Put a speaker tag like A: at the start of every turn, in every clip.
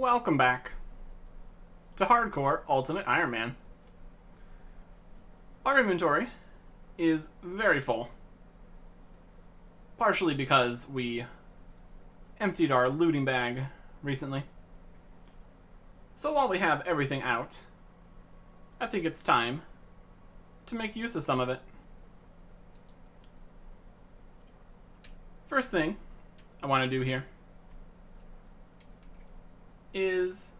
A: Welcome back to Hardcore Ultimate Iron Man. Our inventory is very full, partially because we emptied our looting bag recently. So while we have everything out, I think it's time to make use of some of it. First thing I want to do here is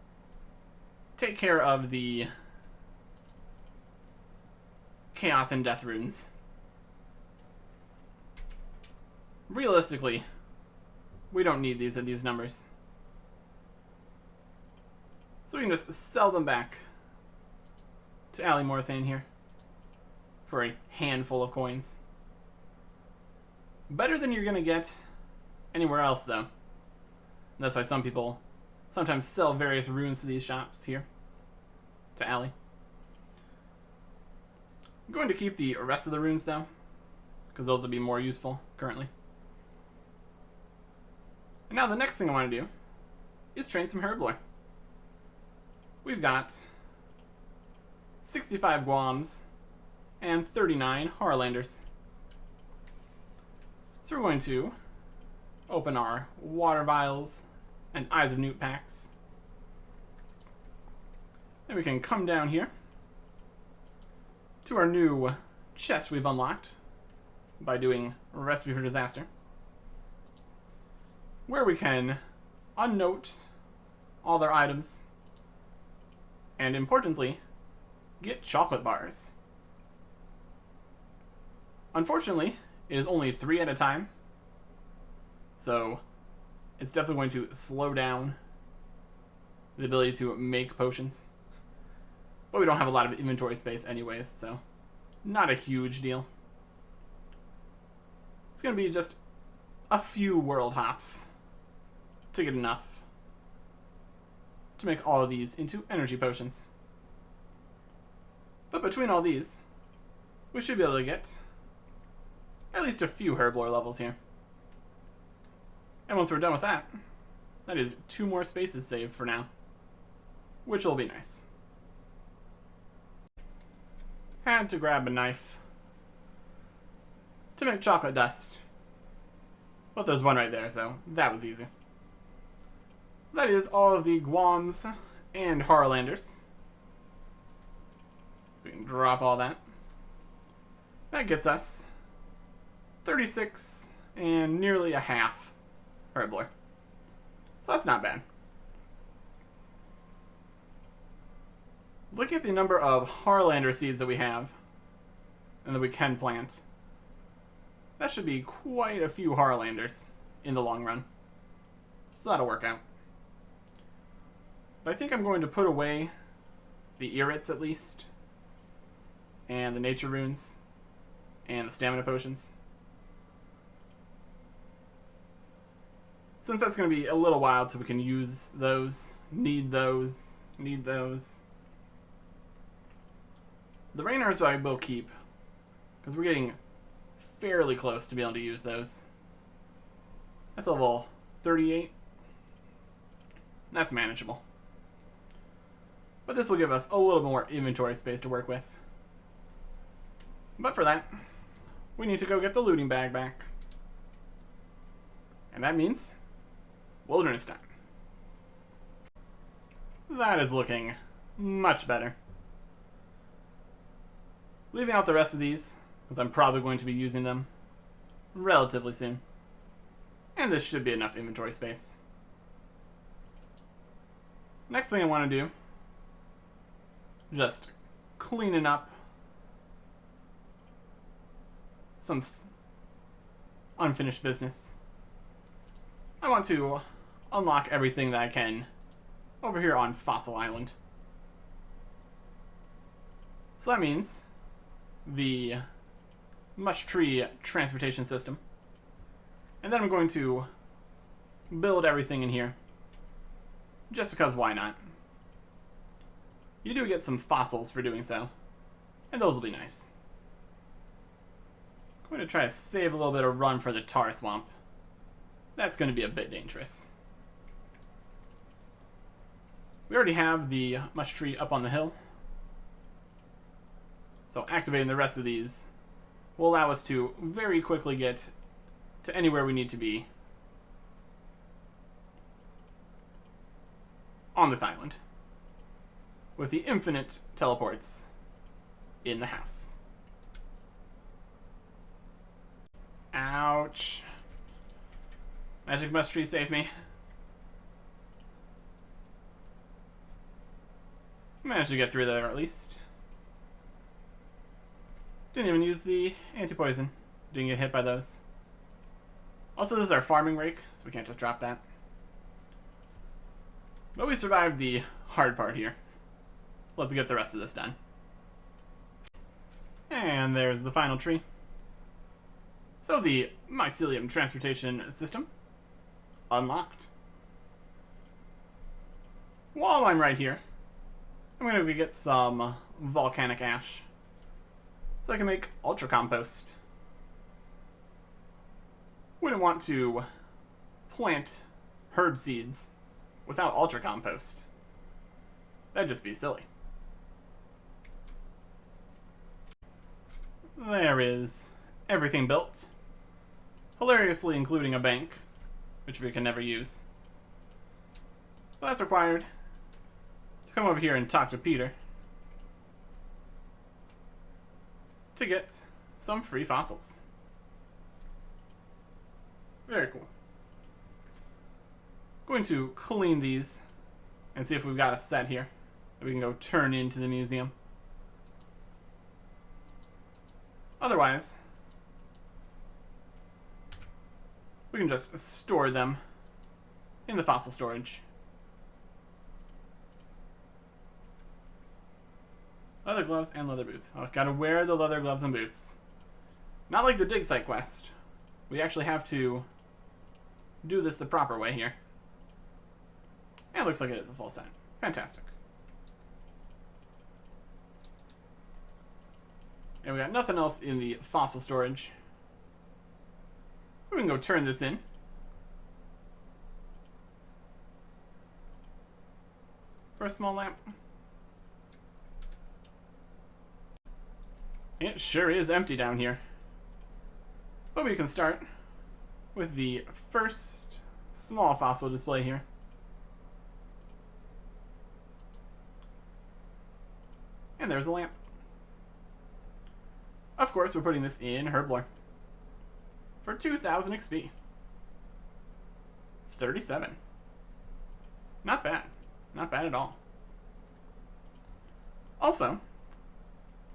A: take care of the Chaos and Death runes. Realistically, we don't need these at these numbers. So we can just sell them back to Ali Morsane here for a handful of coins. Better than you're going to get anywhere else, though. And that's why some people sometimes sell various runes to these shops here to Ali. I'm going to keep the rest of the runes, though, because those will be more useful currently. And now the next thing I want to do is train some herblore. We've got 65 Guams and 39 Harlanders. So we're going to open our water vials and Eyes of Newt packs. Then we can come down here to our new chest we've unlocked by doing Recipe for Disaster, where we can unnote all their items and, importantly, get chocolate bars. Unfortunately, it is only 3 at a time, so it's definitely going to slow down the ability to make potions. But we don't have a lot of inventory space anyways, so not a huge deal. It's going to be just a few world hops to get enough to make all of these into energy potions. But between all these, we should be able to get at least a few herblore levels here. And once we're done with that, that is 2 more spaces saved for now, which will be nice. Had to grab a knife to make chocolate dust. But there's one right there, so that was easy. That is all of the Guams and Harlanders. We can drop all that. That gets us 36 and nearly a half herblore. So that's not bad. Look at the number of Harlander seeds that we have and that we can plant. That should be quite a few Harlanders in the long run. So that'll work out. But I think I'm going to put away the Irrits at least, and the nature runes, and the stamina potions. Since that's going to be a little while till we can use those, need those. The Rainers I will keep, because we're getting fairly close to be able to use those. That's level 38. That's manageable. But this will give us a little more inventory space to work with. But for that, we need to go get the looting bag back. And that means wilderness time. That is looking much better. Leaving out the rest of these, because I'm probably going to be using them relatively soon. And this should be enough inventory space. Next thing I want to do, just cleaning up some unfinished business. I want to unlock everything that I can over here on Fossil Island. So that means the Mush Tree transportation system. And then I'm going to build everything in here. Just because why not? You do get some fossils for doing so. And those will be nice. I'm going to try to save a little bit of run for the tar swamp. That's going to be a bit dangerous. already have the mush tree up on the hill. So activating the rest of these will allow us to very quickly get to anywhere we need to be on this island with the infinite teleports in the house. Ouch. Magic mush tree, save me. Managed to get through there at least. Didn't even use the anti-poison. Didn't get hit by those. Also, this is our farming rake, so we can't just drop that. But we survived the hard part here. Let's get the rest of this done. And there's the final tree. So the mycelium transportation system unlocked. While I'm right here, I'm going to get some volcanic ash so I can make ultra compost. Wouldn't want to plant herb seeds without ultra compost. That'd just be silly. There is everything built, hilariously including a bank, which we can never use. But that's required to come over here and talk to Peter to get some free fossils. Very cool. Going to clean these and see if we've got a set here that we can go turn into the museum. Otherwise, we can just store them in the fossil storage. Leather gloves and leather boots. Oh, gotta wear the leather gloves and boots. Not like the dig site quest. We actually have to do this the proper way here. And it looks like it is a full set. Fantastic. And we got nothing else in the fossil storage. We can go turn this in. For a small lamp. It sure is empty down here. But we can start with the first small fossil display here. And there's a lamp. Of course, we're putting this in Herblore for 2,000 XP. 37. Not bad. Not bad at all. Also,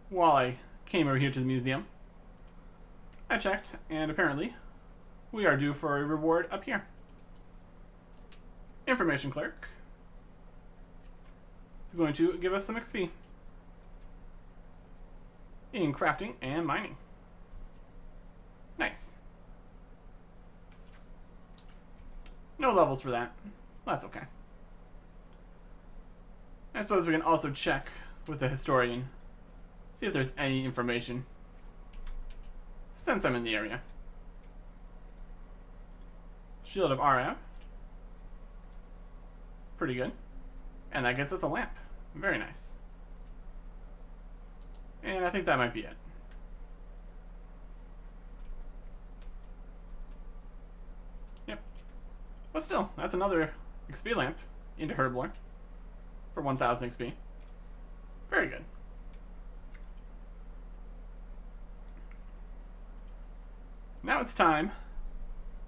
A: while I came over here to the museum, I checked, and apparently we are due for a reward up here. Information clerk is going to give us some XP in crafting and mining. Nice. No levels for that. That's okay. I suppose we can also check with the historian, see if there's any information, since I'm in the area. Shield of Arab. Pretty good. And that gets us a lamp. Very nice. And I think that might be it. Yep. But still, that's another XP lamp into Herblore for 1,000 XP. Very good. Now it's time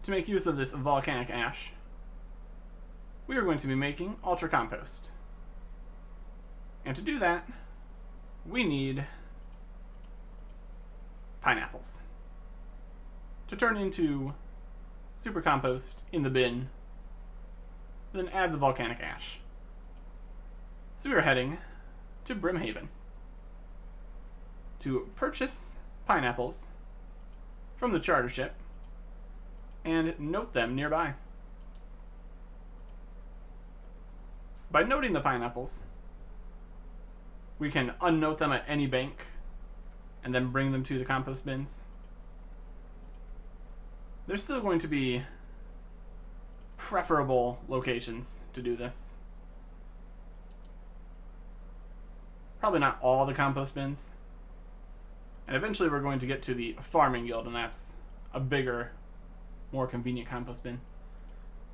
A: to make use of this volcanic ash. We are going to be making ultra compost. And to do that, we need pineapples to turn into super compost in the bin, then add the volcanic ash. So we are heading to Brimhaven to purchase pineapples from the charter ship and note them nearby. By noting the pineapples, we can unnote them at any bank and then bring them to the compost bins. There's still going to be preferable locations to do this. Probably not all the compost bins. And eventually we're going to get to the farming guild, and that's a bigger, more convenient compost bin.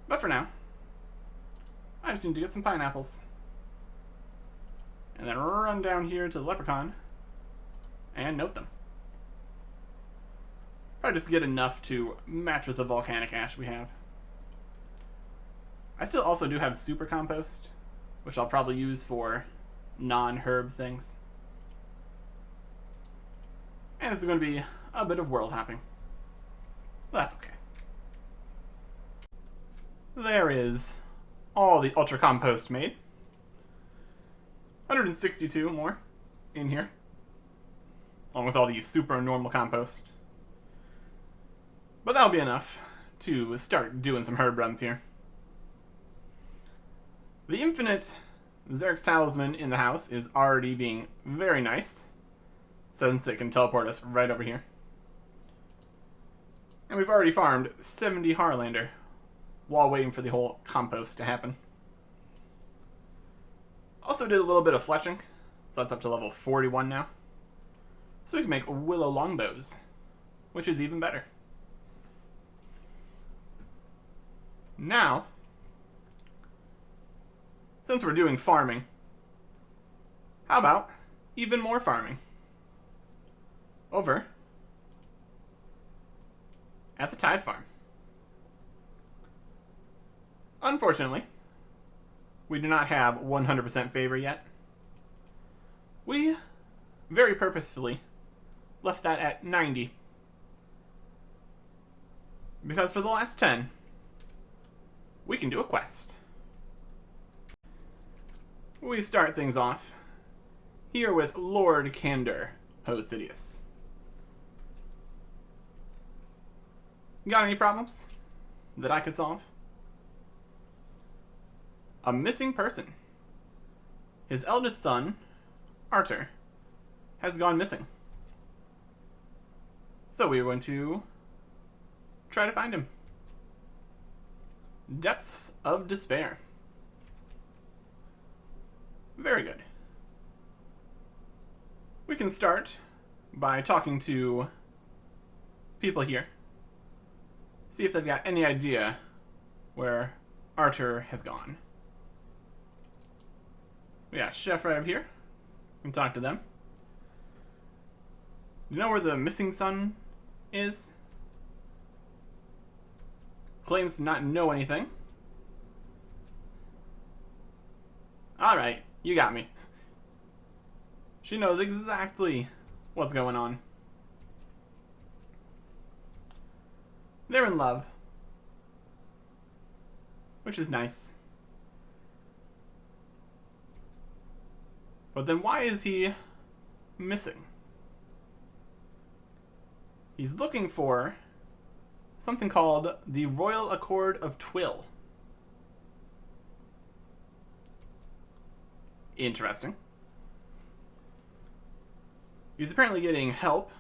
A: But for now, I just need to get some pineapples. And then run down here to the leprechaun and note them. Probably just get enough to match with the volcanic ash we have. I still also do have super compost, which I'll probably use for non-herb things. And this is going to be a bit of world hopping. But that's okay. There is all the ultra compost made. 162 more in here, along with all the super normal compost. But that'll be enough to start doing some herb runs here. The infinite Xerx talisman in the house is already being very nice, since it can teleport us right over here. And we've already farmed 70 Harlander while waiting for the whole compost to happen. Also did a little bit of fletching, so that's up to level 41 now. So we can make willow longbows, which is even better. Now, since we're doing farming, how about even more farming? Over at the Tithe Farm. Unfortunately, we do not have 100% favor yet. We very purposefully left that at 90. Because for the last 10, we can do a quest. We start things off here with Lord Candor Hosidius. Got any problems that I could solve? A missing person. His eldest son, Arthur, has gone missing. So we are going to try to find him. Depths of Despair. Very good. We can start by talking to people here. See if they've got any idea where Arthur has gone. We got Chef right over here. We can talk to them. Do you know where the missing son is? Claims to not know anything. Alright, you got me. She knows exactly what's going on. They're in love, which is nice. But then why is he missing? He's looking for something called the Royal Accord of Twill. Interesting. He's apparently getting help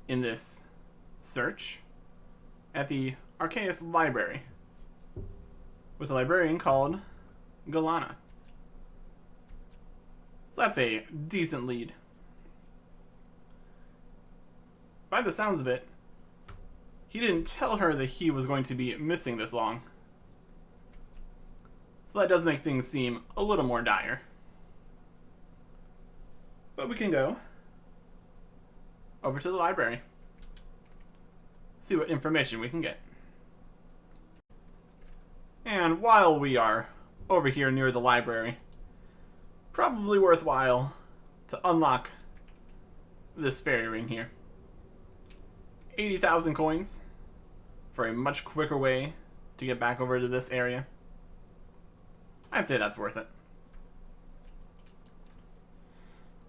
A: in this search at the Arceus Library with a librarian called Galana. So that's a decent lead. By the sounds of it, he didn't tell her that he was going to be missing this long. So that does make things seem a little more dire. But we can go over to the library. See what information we can get. And while we are over here near the library, probably worthwhile to unlock this fairy ring here. 80,000 coins for a much quicker way to get back over to this area. I'd say that's worth it.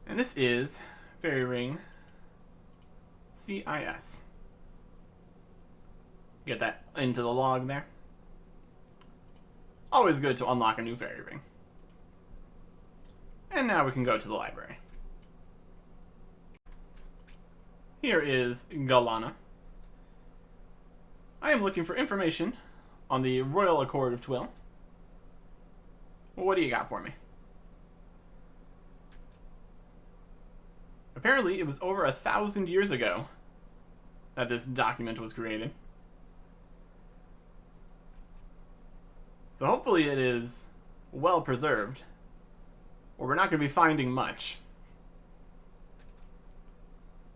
A: And this is fairy ring CIS. Get that into the log there. Always good to unlock a new fairy ring. And now we can go to the library. Here is Galana. I am looking for information on the Royal Accord of Twill. What do you got for me? Apparently, it was over 1,000 years ago that this document was created. So hopefully it is well preserved, or we're not going to be finding much.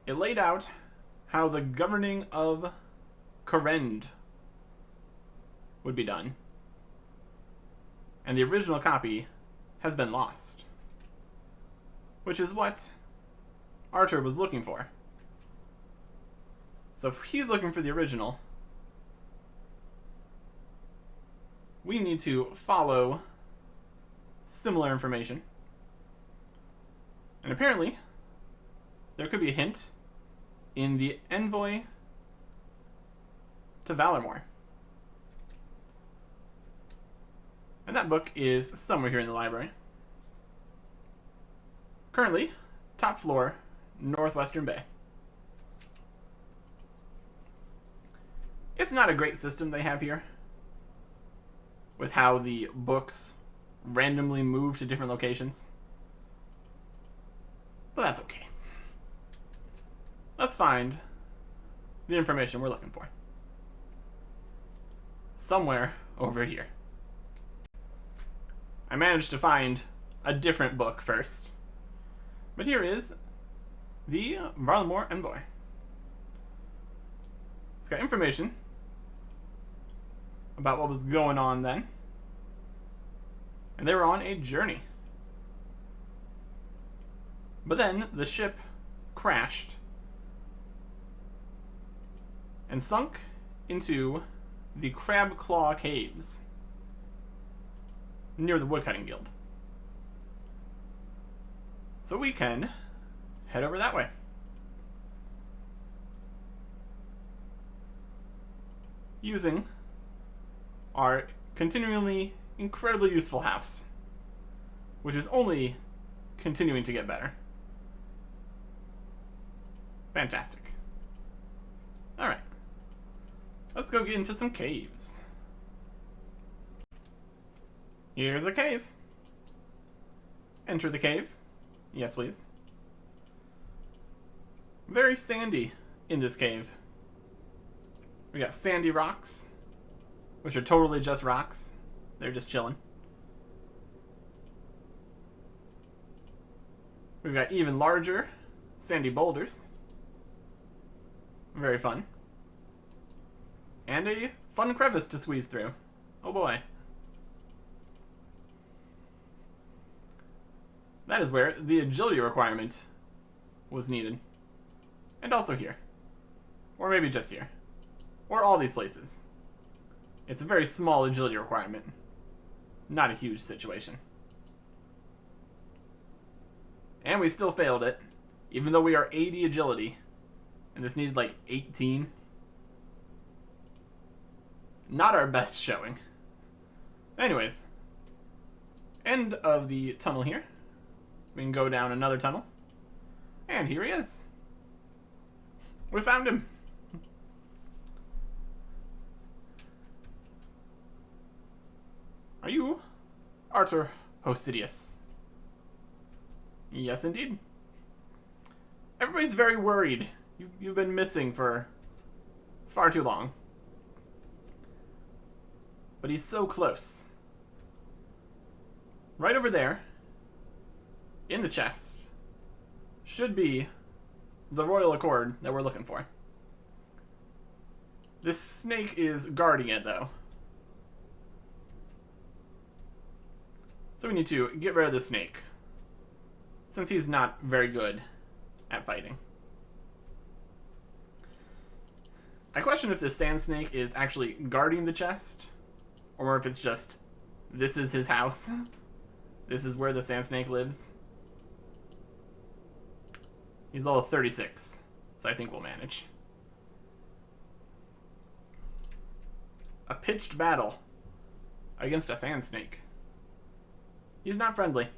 A: It laid out how the governing of Korend would be done, and the original copy has been lost, which is what Arthur was looking for. So if he's looking for the original, we need to follow similar information. And apparently, there could be a hint in the Envoy to Valarmor. And that book is somewhere here in the library. Currently, top floor, Northwestern Bay. It's not a great system they have here, with how the books randomly move to different locations. But that's okay. Let's find the information we're looking for. Somewhere over here. I managed to find a different book first. But here is the Valarmor Envoy. It's got information about what was going on then. And they were on a journey. But then the ship crashed and sunk into the Crab Claw Caves near the Woodcutting Guild. So we can head over that way. Using our continually incredibly useful house, which is only continuing to get better. Fantastic. Alright. Let's go get into some caves. Here's a cave. Enter the cave. Yes, please. Very sandy in this cave. We got sandy rocks, which are totally just rocks. They're just chilling. We've got even larger sandy boulders. Very fun. And a fun crevice to squeeze through. Oh boy. That is where the agility requirement was needed. And also here. Or maybe just here. Or all these places. It's a very small agility requirement. Not a huge situation. And we still failed it. Even though we are 80 agility. And this needed like 18. Not our best showing. Anyways. End of the tunnel here. We can go down another tunnel. And here he is. We found him. Are you Arthur Hosidius? Yes, indeed. Everybody's very worried. You've been missing for far too long. But he's so close. Right over there, in the chest, should be the Royal Accord that we're looking for. This snake is guarding it, though. So we need to get rid of the snake, since he's not very good at fighting. I question if the sand snake is actually guarding the chest, or if it's just, this is his house. This is where the sand snake lives. He's level 36, so I think we'll manage. A pitched battle against a sand snake. He's not friendly.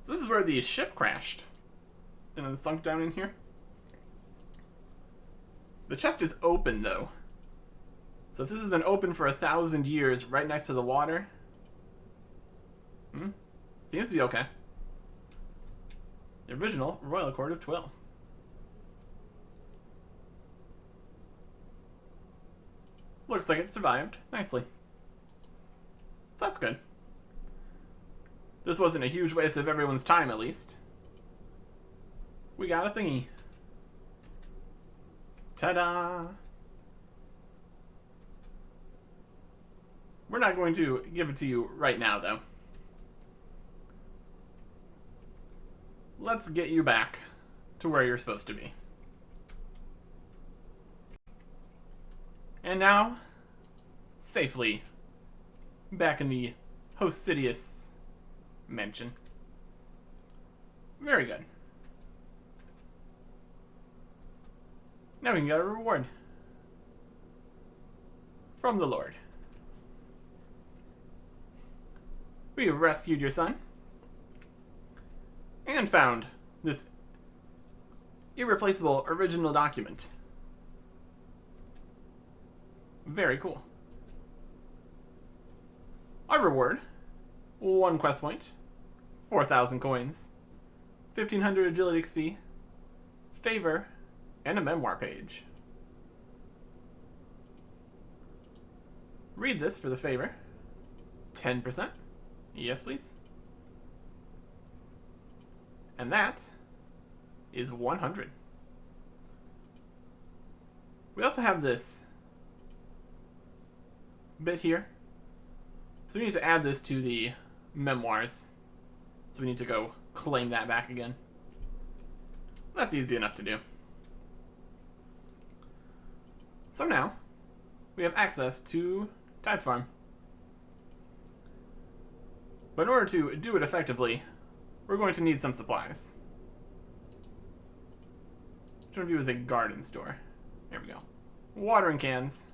A: So this is where the ship crashed. And then sunk down in here. The chest is open, though. So if this has been open for 1,000 years right next to the water, seems to be okay. The original Royal Court of Twill. Looks like it survived nicely. So that's good. This wasn't a huge waste of everyone's time, at least. We got a thingy. Ta-da! We're not going to give it to you right now, though. Let's get you back to where you're supposed to be. And now, safely back in the Hosidious mansion. Very good. Now we can get a reward from the Lord. We have rescued your son and found this irreplaceable original document. Very cool. Our reward: 1 quest point, 4,000 coins, 1,500 agility XP, favor, and a memoir page. Read this for the favor. 10%. Yes, please. And that is 100. We also have this bit here. So we need to add this to the memoirs. So we need to go claim that back again. That's easy enough to do. So now, we have access to Tide Farm. But in order to do it effectively, we're going to need some supplies. Which one of you is a garden store? There we go. Watering cans.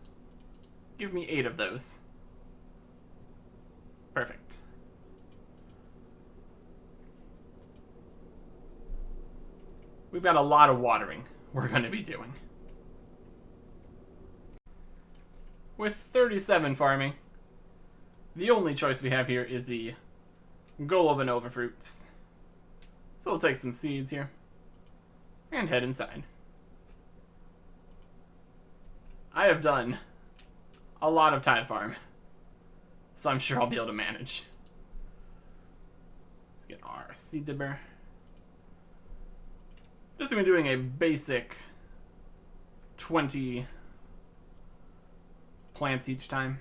A: Give me 8 of those. Perfect. We've got a lot of watering we're going to be doing. With 37 farming, the only choice we have here is the Golovanova fruits. So we'll take some seeds here and head inside. I have done a lot of Tide Farm, so I'm sure I'll be able to manage. Let's get our seed dibber. Just going to be doing a basic 20 plants each time.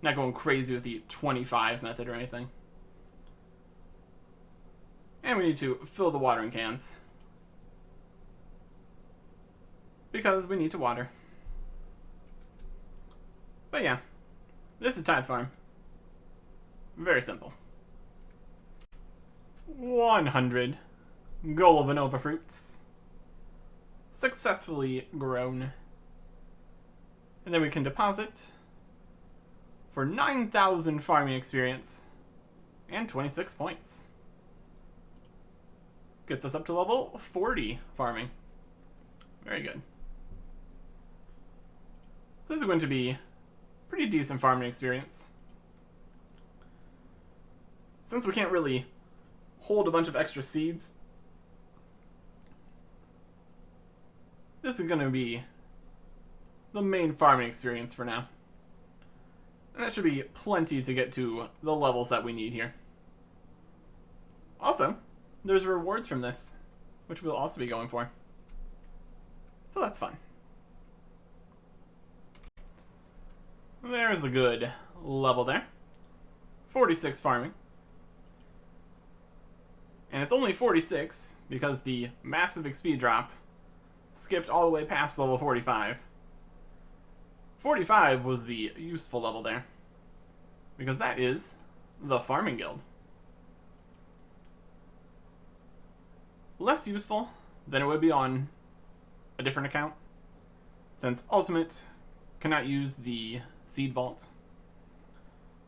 A: Not going crazy with the 25 method or anything. And we need to fill the watering cans, because we need to water. But yeah, this is Tide Farm. Very simple. 100 Golovanova fruits. Successfully grown. And then we can deposit for 9,000 farming experience and 26 points. Gets us up to level 40 farming. Very good. This is going to be pretty decent farming experience. Since we can't really hold a bunch of extra seeds, this is going to be the main farming experience for now. And that should be plenty to get to the levels that we need here. Also, there's rewards from this, which we'll also be going for. So that's fun. There's a good level there. 46 farming. And it's only 46 because the massive XP drop skipped all the way past level 45. 45 was the useful level there, because that is the Farming Guild. Less useful than it would be on a different account, since Ultimate cannot use the Seed Vault.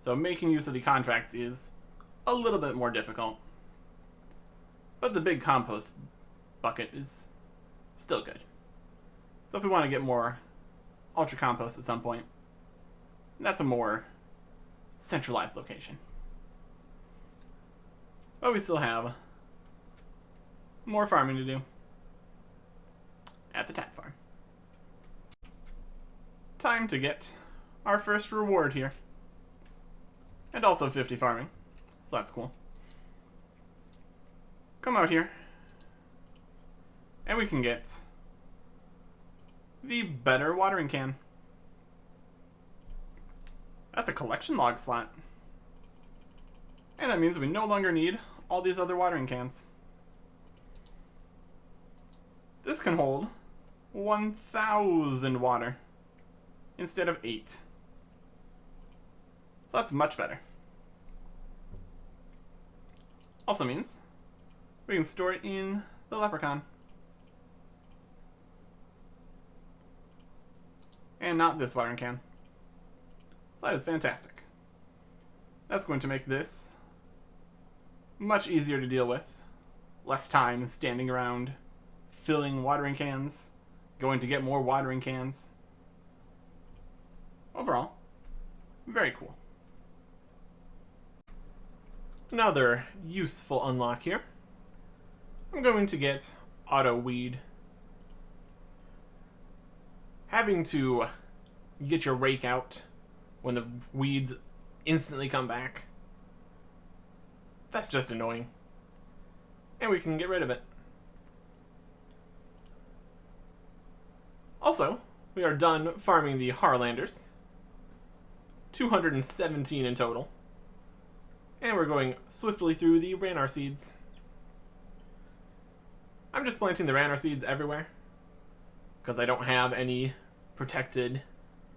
A: So making use of the contracts is a little bit more difficult. But the big compost bucket is still good. So if we want to get more Ultra Compost at some point, that's a more centralized location. But we still have more farming to do at the tap farm. Time to get our first reward here. And also 50 farming, so that's cool. Come out here, and we can get the better watering can. That's a collection log slot. And that means we no longer need all these other watering cans. This can hold 1,000 water instead of 8. So that's much better. Also means we can store it in the leprechaun. And not this watering can. So that is fantastic. That's going to make this much easier to deal with. Less time standing around filling watering cans, going to get more watering cans. Overall, very cool. Another useful unlock here. I'm going to get auto weed. Having to get your rake out when the weeds instantly come back, that's just annoying. And we can get rid of it. Also, we are done farming the Harlanders. 217 in total. And we're going swiftly through the Ranar seeds. I'm just planting the Ranar seeds everywhere, because I don't have any protected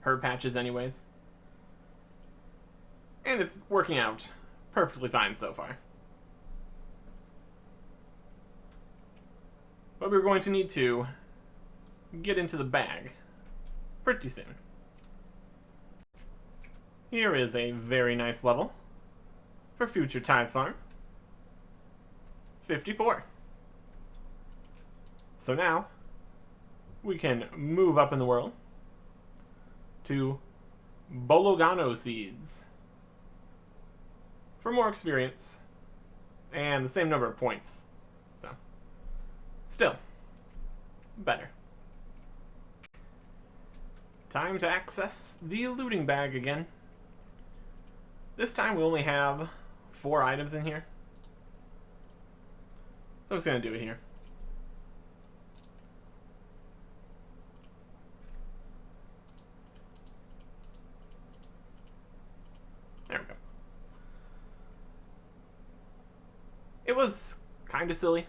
A: herb patches anyways. And it's working out perfectly fine so far. But we're going to need to get into the bag pretty soon. Here is a very nice level for future Tithe Farm. 54. So now we can move up in the world to Bologano seeds for more experience and the same number of points. So, still, better. Time to access the looting bag again. This time we only have 4 items in here. So I'm just going to do it here. There we go. It was kind of silly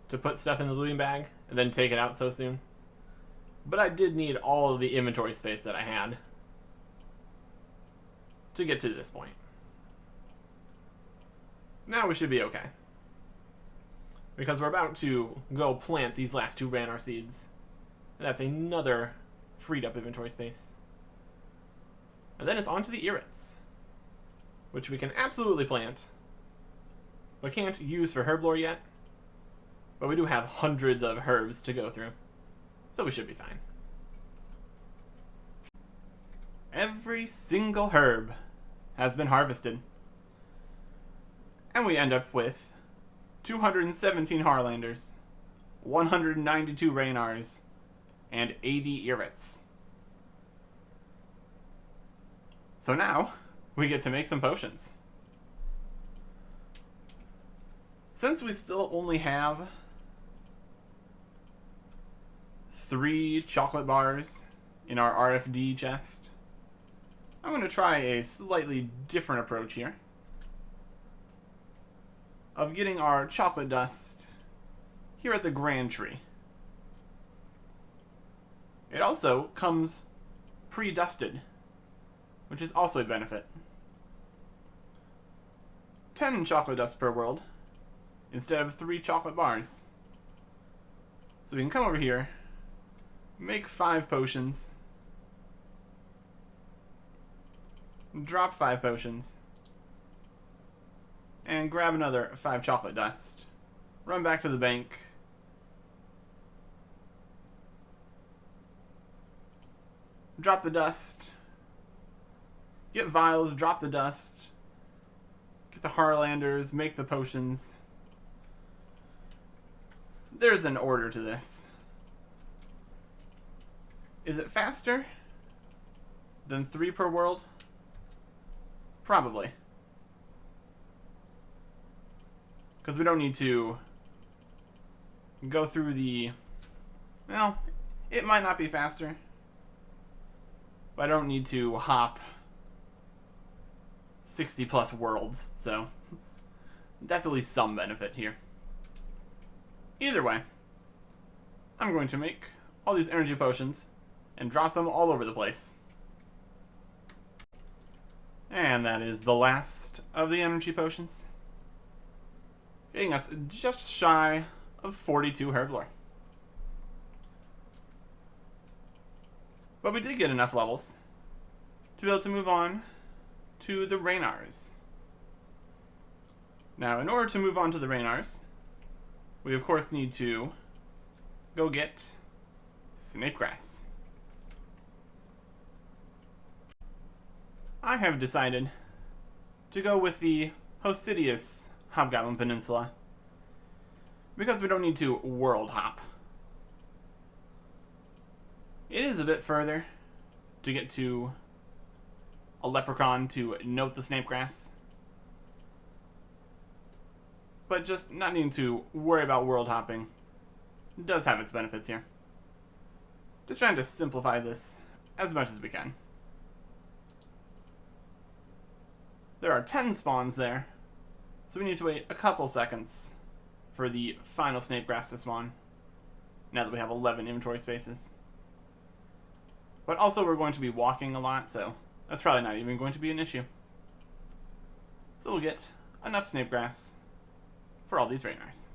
A: to put stuff in the looting bag and then take it out so soon. But I did need all of the inventory space that I had to get to this point. Now we should be okay, because we're about to go plant these last 2 Ranar seeds. And that's another freed up inventory space. And then it's on to the Irits, which we can absolutely plant, but can't use for herb lore yet. But we do have hundreds of herbs to go through, so we should be fine. Every single herb has been harvested. And we end up with 217 Harlanders, 192 Ranars, and 80 Irits. So now, we get to make some potions. Since we still only have 3 chocolate bars in our RFD chest, I'm going to try a slightly different approach here of getting our chocolate dust here at the Grand Tree. It also comes pre-dusted, which is also a benefit. 10 chocolate dust per world instead of 3 chocolate bars. So we can come over here, make 5 potions, drop 5 potions, and grab another 5 chocolate dust. Run back to the bank. Drop the dust. Get vials, drop the dust. Get the Harlanders, make the potions. there's an order to this. Is it faster than 3 per world? Probably. Because we don't need to go through the... Well, it might not be faster. But I don't need to hop 60 plus worlds, so that's at least some benefit here. Either way, I'm going to make all these energy potions and drop them all over the place. And that is the last of the energy potions, getting us just shy of 42 herb lore. But we did get enough levels to be able to move on to the Raynars. Now, in order to move on to the Raynars, we of course need to go get Snapegrass. I have decided to go with the Hosidius Hobgoblin Peninsula because we don't need to world hop. It is a bit further to get to a leprechaun to note the Snapegrass, but just not needing to worry about world hopping does have its benefits here. Just trying to simplify this as much as we can. There are 10 spawns there, so we need to wait a couple seconds for the final Snapegrass to spawn, now that we have 11 inventory spaces. But also we're going to be walking a lot, so that's probably not even going to be an issue. So we'll get enough Snapegrass for all these Raynars.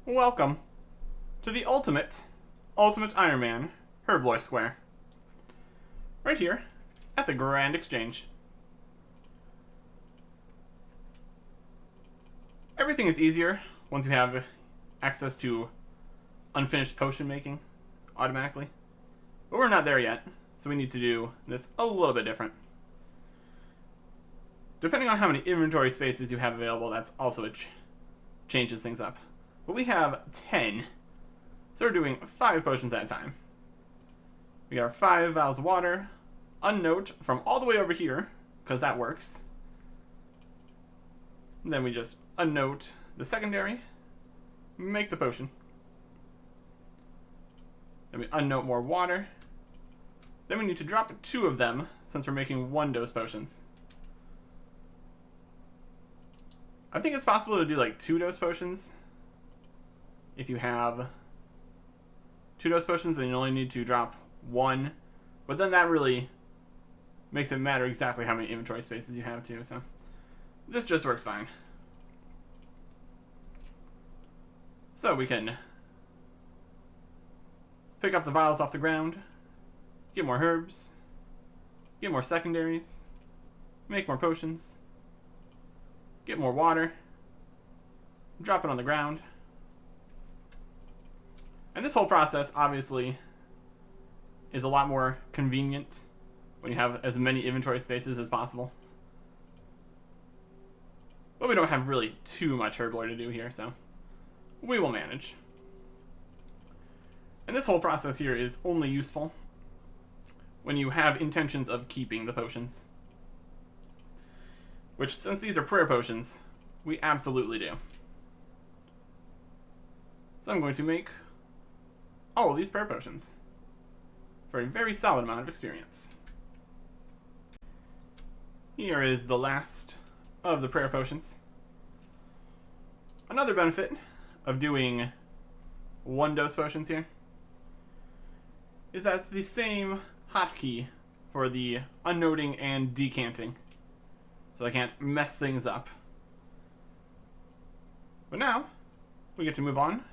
A: Welcome to the Ultimate Iron Man Herblore Square. Right here at the Grand Exchange. Everything is easier once you have access to unfinished potion making automatically. But we're not there yet, so we need to do this a little bit different. Depending on how many inventory spaces you have available, that's also changes things up. But we have 10, so we're doing 5 potions at a time. We got our 5 vials of water, unnote from all the way over here, because that works. And then we just unnote the secondary, make the potion. Then we unnote more water. Then we need to drop 2 of them, since we're making 1-dose potions. I think it's possible to do like 2-dose potions. If you have 2-dose potions, then you only need to drop 1. But then that really makes it matter exactly how many inventory spaces you have too, so this just works fine. So we can pick up the vials off the ground, get more herbs, get more secondaries, make more potions, get more water, drop it on the ground. And this whole process obviously is a lot more convenient when you have as many inventory spaces as possible. But we don't have really too much herb lore to do here, so we will manage. And this whole process here is only useful when you have intentions of keeping the potions. Which, since these are prayer potions, we absolutely do. So I'm going to make all of these prayer potions for a very solid amount of experience. Here is the last of the prayer potions. Another benefit of doing 1-dose potions here is that it's the same hotkey for the unnoting and decanting, so I can't mess things up. But now we get to move on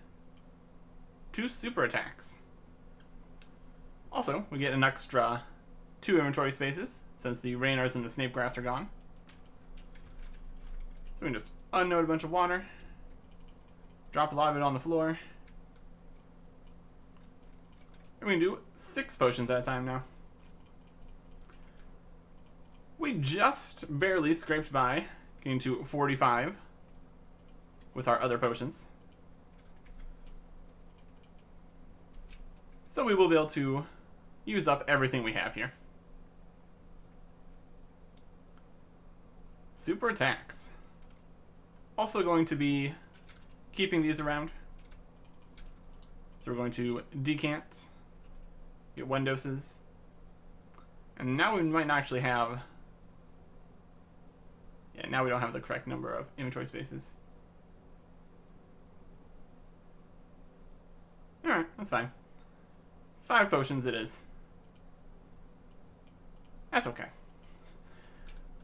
A: to super attacks. Also, we get an extra 2 inventory spaces since the Raynars and the Snapegrass are gone. So we can just unnote a bunch of water, drop a lot of it on the floor, and we can do 6 potions at a time now. We just barely scraped by, getting to 45. with our other potions. So we will be able to use up everything we have here. Super attacks. Also going to be keeping these around. So we're going to decant, get 1 doses. And now we might not actually have... Yeah, now we don't have the correct number of inventory spaces. Alright, that's fine. 5 potions it is. That's okay.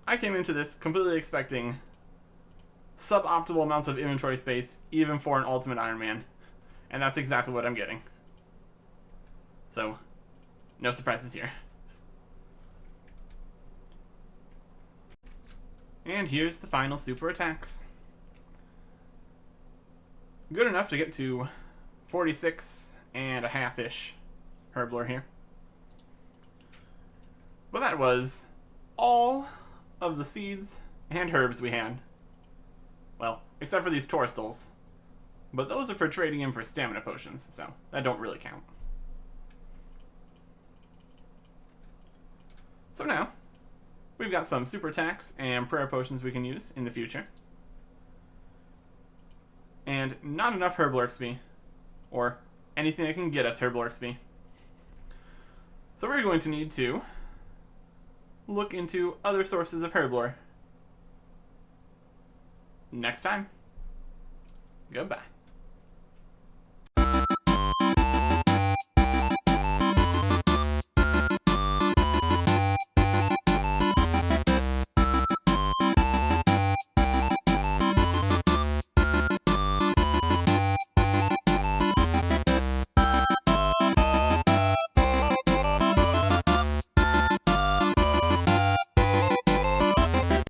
A: I came into this completely expecting suboptimal amounts of inventory space, even for an Ultimate Iron Man. And that's exactly what I'm getting. So, no surprises here. And here's the final super attacks. Good enough to get to 46 and a half-ish herblore here. But that was all of the seeds and herbs we had. Well, except for these torstals. But those are for trading in for stamina potions, so that don't really count. So now, we've got some super attacks and prayer potions we can use in the future. And not enough herblore XP, or anything that can get us herblore XP. So we're going to need to look into other sources of herblore next time. Goodbye.